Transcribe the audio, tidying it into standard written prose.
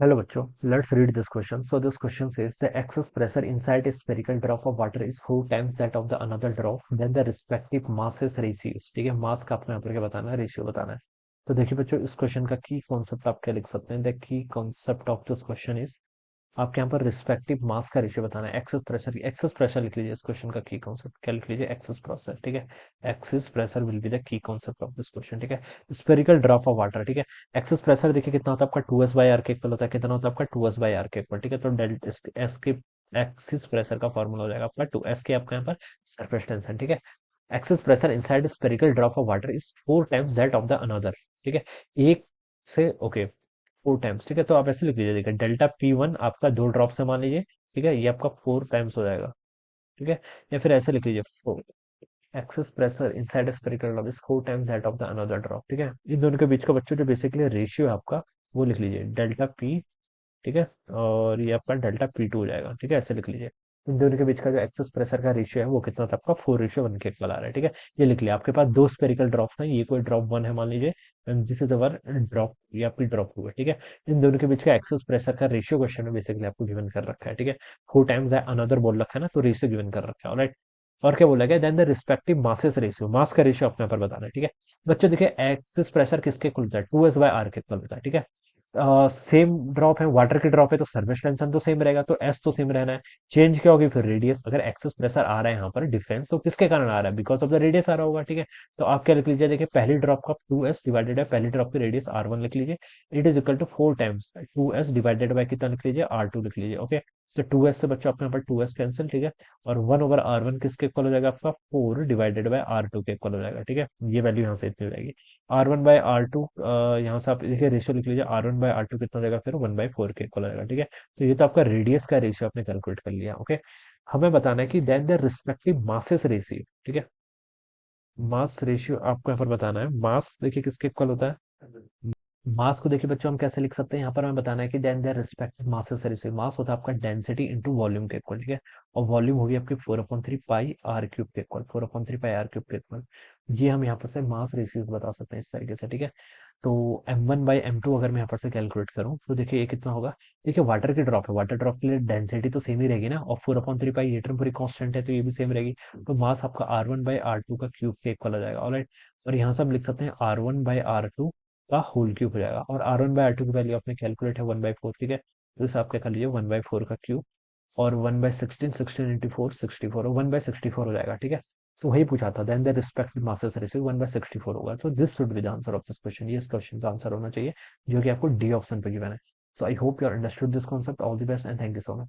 Hello bachcho, let's read this question. So this question says the excess pressure inside a spherical drop of water is 4 times that of the another drop. Then the respective masses ratios. ठीक है, मास का आपको यहाँ पर क्या बताना है, ratio बताना है. तो देखिए बच्चों, इस क्वेश्चन का की कॉन्सेप्ट आप क्या लिख सकते हैं. The key concept of this question is, आपके यहाँ पर रिस्पेक्टिव मास का रेशियो बताना है. एक्सेस प्रेशर लिख लीजिए. इस क्वेश्चन का की कॉन्सेप्ट क्या लिख लीजिए, एक्सेस प्रेशर. ठीक है, excess pressure will be the key concept of this question. ठीक है, स्फेरिकल ड्रॉप ऑफ वाटर. ठीक है, एक्सेस प्रेशर देखिए कितना होता है आपका, 2s/r के इक्वल होता है. कितना होता है आपका, 2s/r के इक्वल. ठीक है, तो डेल्टा एस के एक्सिस प्रेशर का फॉर्मूला हो जाएगा आपका 2s के, आपका यहाँ पर सरफेस टेंशन. ठीक है, excess pressure inside spherical drop of water is 4 times that of the another. ठीक है, एक से ओके 4 टाइम्स. ठीक है, तो आप ऐसे लिख लीजिए. देखिए डेल्टा P1 आपका 2 ड्रॉप से मान लीजिए. ठीक है, ये आपका 4 टाइम्स हो जाएगा. ठीक है, या फिर ऐसे लिख लीजिए, four excess pressure inside spherical drop is 4 times that of the another drop. ठीक है, इन दोनों के बीच का बच्चों जो बेसिकली रेशियो है आपका, वो लिख लीजिए डेल्टा पी. ठीक है, और ये आपका डेल्टा P2 हो जाएगा. ठीक है, ऐसे लिख लीजिए. इन दोनों के बीच का जो एक्सेस प्रेशर का रेशियो है वो कितना था आपका, 4:1 के इक्वल आ रहा है. ठीक है, ये लिख लिया. आपके पास दो स्पेरिकल ड्रॉप है, ये कोई ड्रॉप 1 है मान लीजिए, दिस इज अवर ड्रॉप, ये आपकी ड्रॉप 2 है. ठीक है, इन दोनों के बीच का एक्सेस प्रेशर का रेशियो क्वेश्चन में बेसिकली आपको गिवन कर रखा है. ठीक है, 4 टाइम्स अनदर बोल रखा है ना, तो रेशियो गिवन कर रखा है. ऑलराइट, और क्या बोला गया, then the respective masses ratio, mass का रेशियो अपने पर बताना है. ठीक है बच्चों, देखिए एक्सेस प्रेशर किसके इक्वल होता है, 2s/r के इक्वल होता है. ठीक है, सेम ड्रॉप है, वाटर की ड्रॉप है, तो सर्विस टेंशन तो सेम रहेगा, तो एस तो सेम रहना है. चेंज क्या होगी फिर, रेडियस. अगर एक्सेस प्रेशर आ रहा है यहाँ पर डिफरेंस, तो किसके कारण आ रहा है, बिकॉज ऑफ द रेडियस आ रहा होगा. ठीक है, तो आप क्या लिख लीजिए, देखिए पहली ड्रॉप का 2s डिवाइडेड है पहली ड्रॉप की रेडियस r1 लिख लीजिए. It is equal to 4 times 2s divided by कितना लिख लीजिए, r2 लिख लीजिए. ओके, तो 2s से बच्चों आपके यहाँ पर 2s कैंसिल. ठीक है, और 1/r1 किसके इक्वल हो जाएगा आपका, 4 डिवाइडेड बाय r2 के इक्वल हो जाएगा. ठीक है, ये वैल्यू यहाँ से इतनी हो जाएगी. r1/r2, यहाँ से आप देखिए रेशियो लिख लीजिए, r1/r2 कितना हो जाएगा फिर, 1/4 के इक्वल हो जाएगा. ठीक है, तो ये तो आपका रेडियस का रेशियो आपने कैलकुलेट कर लिया. ओके, हमें बताना है कि then the respective masses ratio. ठीक है, मास रेशियो आपको यहाँ पर बताना है. मास देखिए किसके इक्वल होता है, मास को देखिए बच्चों हम कैसे लिख सकते हैं, यहाँ पर हमें बताना है कि then their respective masses ratio. Mass होता है आपका डेंसिटी इनटू वॉल्यूम के इक्वल. ठीक है, और वॉल्यूम होगी आपकी 4/3 पाई आर क्यूब के इक्वल, 4/3 पाई आर क्यूब के इक्वल. ये हम यहाँ पर से मास रेशियो बता सकते हैं इस तरीके से. ठीक है, तो m1/m2 अगर मैं यहाँ पर से कैलकुलेट करूँ, तो देखिए ये कितना होगा. देखिए वाटर की ड्रॉप है, वाटर ड्रॉप के लिए डेंसिटी तो सेम ही रहेगी ना, और 4/3 पाई ये टर्म पूरी कांस्टेंट है, तो ये भी सेम रहेगी. तो मास आपका r1/r2 का क्यूब के इक्वल हो जाएगा. ऑलराइट, और यहाँ से हम लिख सकते हैं r1/r2 का होल क्यूब हो जाएगा. और r1/r2 की वैल्यू आपने कैलकुलेट है 1/4. ठीक है, तो इसे आप क्या कर लीजिए, 1/4 का क्यूब, और 1/16, 16 × 4 64, और 1/64 हो जाएगा. ठीक है, तो वही पूछा था, then the respective masses ratio 1/64 होगा. तो this should be the answer of this question. ये इस क्वेश्चन का आंसर होना चाहिए, जो कि आपको डी ऑप्शन पे गिवन है. So I hope you are understood this concept. All the best and thank you so much.